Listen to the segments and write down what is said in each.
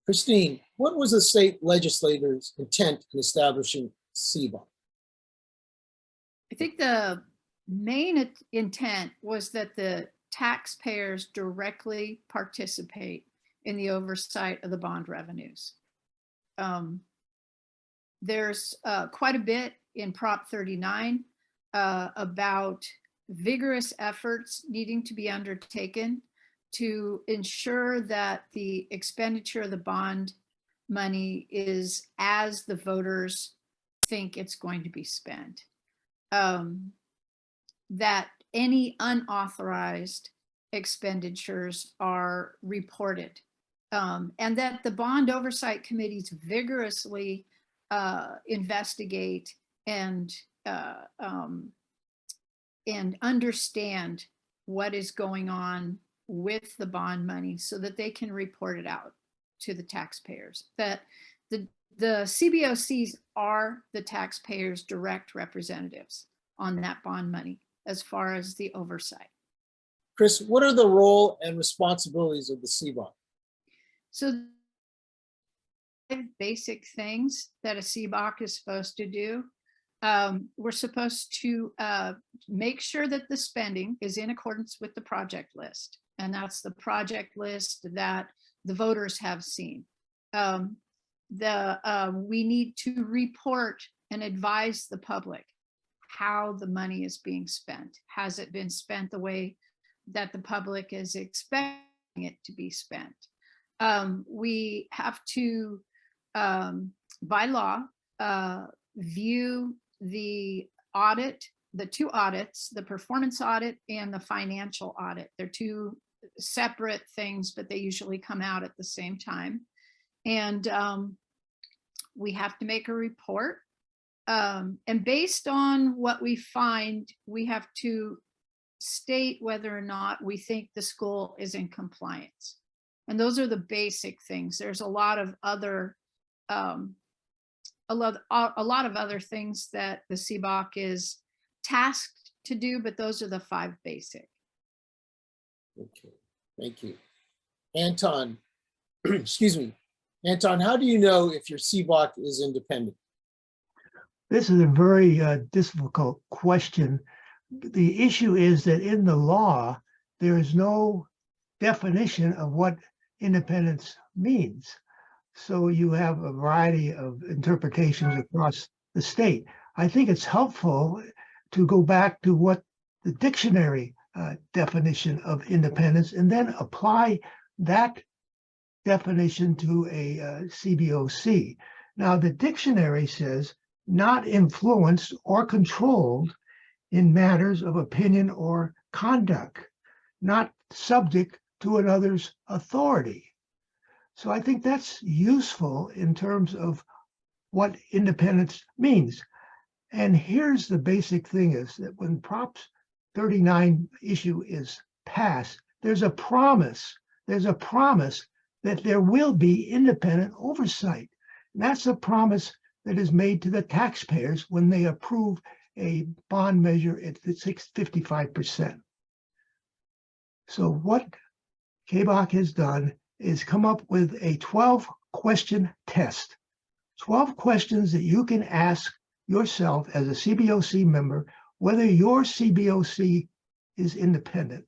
Christine, what was the state legislator's intent in establishing CBOC? I think the main intent was that the taxpayers directly participate in the oversight of the bond revenues. There's quite a bit in Prop 39 about vigorous efforts needing to be undertaken to ensure that the expenditure of the bond money is as the voters think it's going to be spent. That any unauthorized expenditures are reported, and that the bond oversight committees vigorously investigate and understand what is going on with the bond money so that they can report it out to the taxpayers. That the CBOCs are the taxpayers' direct representatives on that bond money as far as the oversight. Chris, what are the role and responsibilities of the CBOC? So basic things that a CBOC is supposed to do. We're supposed to make sure that the spending is in accordance with the project list. And that's the project list that the voters have seen. We need to report and advise the public how the money is being spent. Has it been spent the way that the public is expecting it to be spent? We have to, by law, view the audit, the two audits, the performance audit and the financial audit. They're two separate things, but they usually come out at the same time. And we have to make a report. And based on what we find, we have to state whether or not we think the school is in compliance. And those are the basic things. There's a lot of other other things that the CBOC is tasked to do, but those are the 5 basic. Okay, thank you. Anton, excuse me. Anton, how do you know if your CBOC is independent? This is a very difficult question. The issue is that in the law, there is no definition of what independence means. So you have a variety of interpretations across the state. I think it's helpful to go back to what the dictionary definition of independence and then apply that definition to a CBOC. Now, the dictionary says not influenced or controlled in matters of opinion or conduct, not subject to another's authority. So I think that's useful in terms of what independence means. And here's the basic thing is that when Prop 39 issue is passed, there's a promise that there will be independent oversight. And that's a promise that is made to the taxpayers when they approve a bond measure at 55%. So what CBOC has done is come up with a 12-question test, 12 questions that you can ask yourself as a CBOC member whether your CBOC is independent.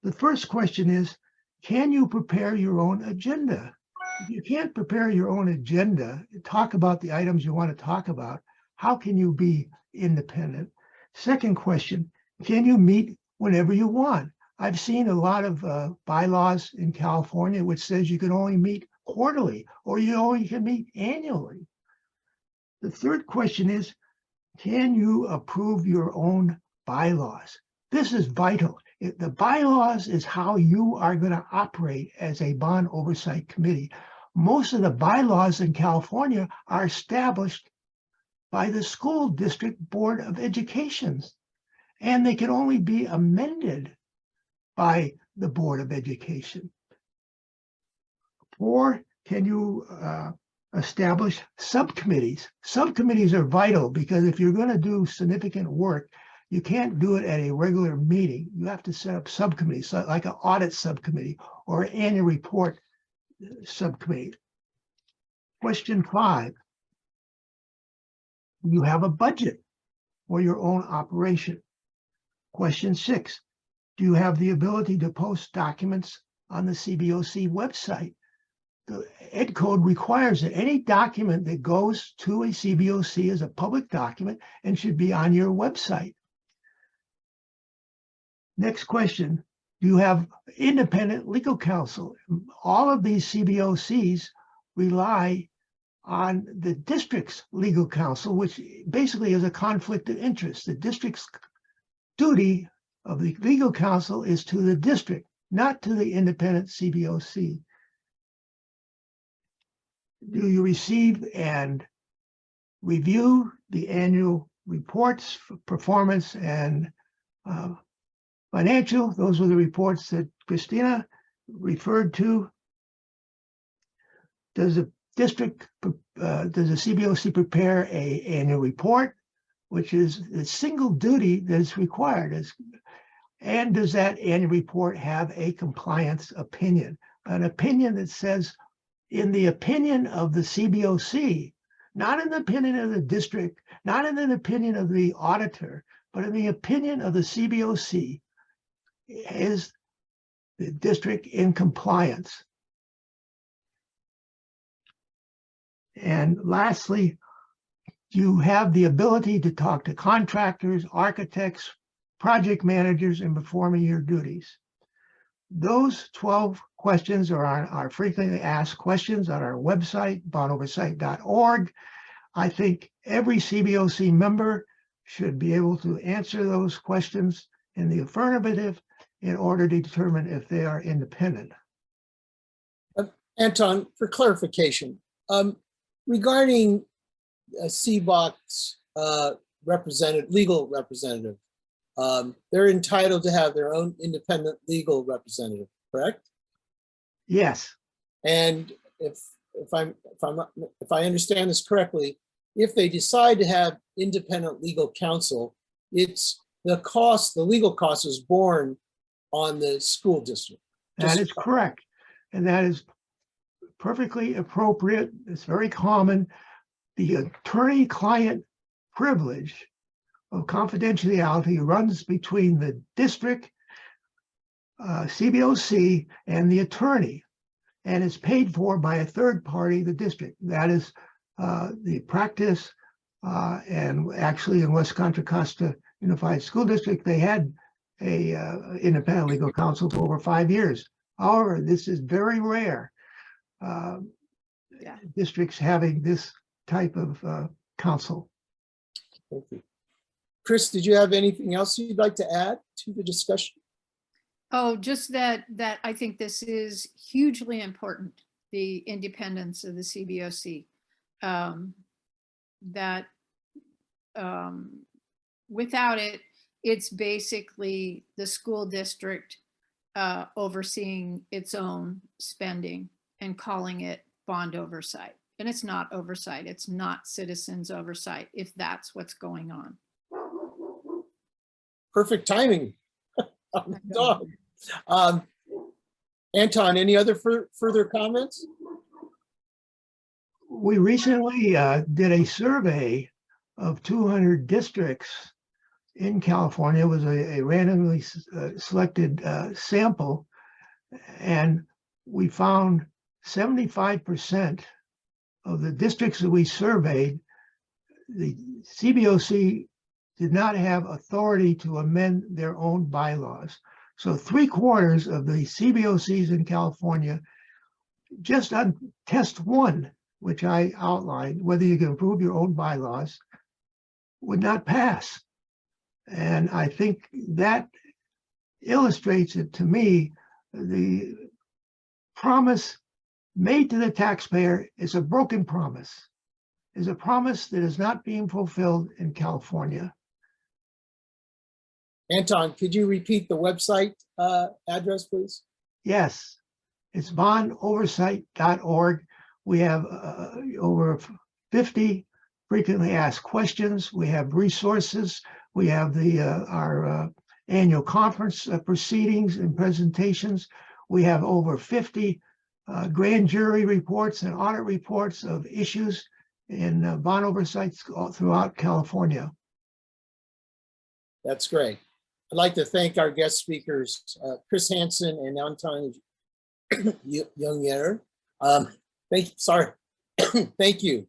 The first question is, can you prepare your own agenda? If you can't prepare your own agenda, talk about the items you want to talk about, how can you be independent? Second question, can you meet whenever you want? I've seen a lot of bylaws in California which says you can only meet quarterly or you only can meet annually. The third question is, can you approve your own bylaws? This is vital. The bylaws is how you are going to operate as a bond oversight committee. Most of the bylaws in California are established by the school district board of education, and they can only be amended by the Board of Education. Or can you establish subcommittees? Subcommittees are vital because if you're going to do significant work, you can't do it at a regular meeting. You have to set up subcommittees, like an audit subcommittee or an annual report subcommittee. Question 5. You have a budget for your own operation. Question 6. Do you have the ability to post documents on the CBOC website? The Ed Code requires that any document that goes to a CBOC is a public document and should be on your website. Next question, do you have independent legal counsel? All of these CBOCs rely on the district's legal counsel, which basically is a conflict of interest. The district's duty of the legal counsel is to the district, not to the independent CBOC. Do you receive and review the annual reports for performance and financial? Those were the reports that Christina referred to. Does the district, does the CBOC prepare an annual report, which is the single duty that is required? And does that annual report have a compliance opinion? An opinion that says, in the opinion of the CBOC, not in the opinion of the district, not in the opinion of the auditor, but in the opinion of the CBOC, is the district in compliance? And lastly, you have the ability to talk to contractors, architects, project managers in performing your duties. Those 12 questions are on our frequently asked questions on our website, bondoversight.org. I think every CBOC member should be able to answer those questions in the affirmative in order to determine if they are independent. Anton, for clarification, regarding CBOC's legal representative, they're entitled to have their own independent legal representative, correct? Yes. And if I understand this correctly, if they decide to have independent legal counsel, it's the legal cost is borne on the school district. That is correct. And that is perfectly appropriate. It's very common. The attorney-client privilege of confidentiality runs between the district, CBOC, and the attorney, and is paid for by a third party, the district. That is the practice, and actually in West Contra Costa Unified School District, they had a independent legal counsel for over 5 years. However, this is very rare. Districts having this type of counsel. Thank you. Chris, did you have anything else you'd like to add to the discussion? Oh, just that I think this is hugely important, the independence of the CBOC. Without it, it's basically the school district overseeing its own spending and calling it bond oversight. And it's not oversight. It's not citizens oversight, if that's what's going on. Perfect timing. Anton, any other further comments? We recently did a survey of 200 districts in California. It was a randomly selected sample, and we found 75% of the districts that we surveyed, the CBOC did not have authority to amend their own bylaws. So 3/4 of the CBOCs in California, just on test 1, which I outlined, whether you can approve your own bylaws, would not pass. And I think that illustrates it to me. The promise made to the taxpayer is a broken promise, is a promise that is not being fulfilled in California. Anton, could you repeat the website address, please? Yes, it's bondoversight.org. We have over 50 frequently asked questions. We have resources. We have our annual conference proceedings and presentations. We have over 50 grand jury reports and audit reports of issues in bond oversights all throughout California. That's great. I'd like to thank our guest speakers, Chris Hansen and Anton Youngyer. Thank you.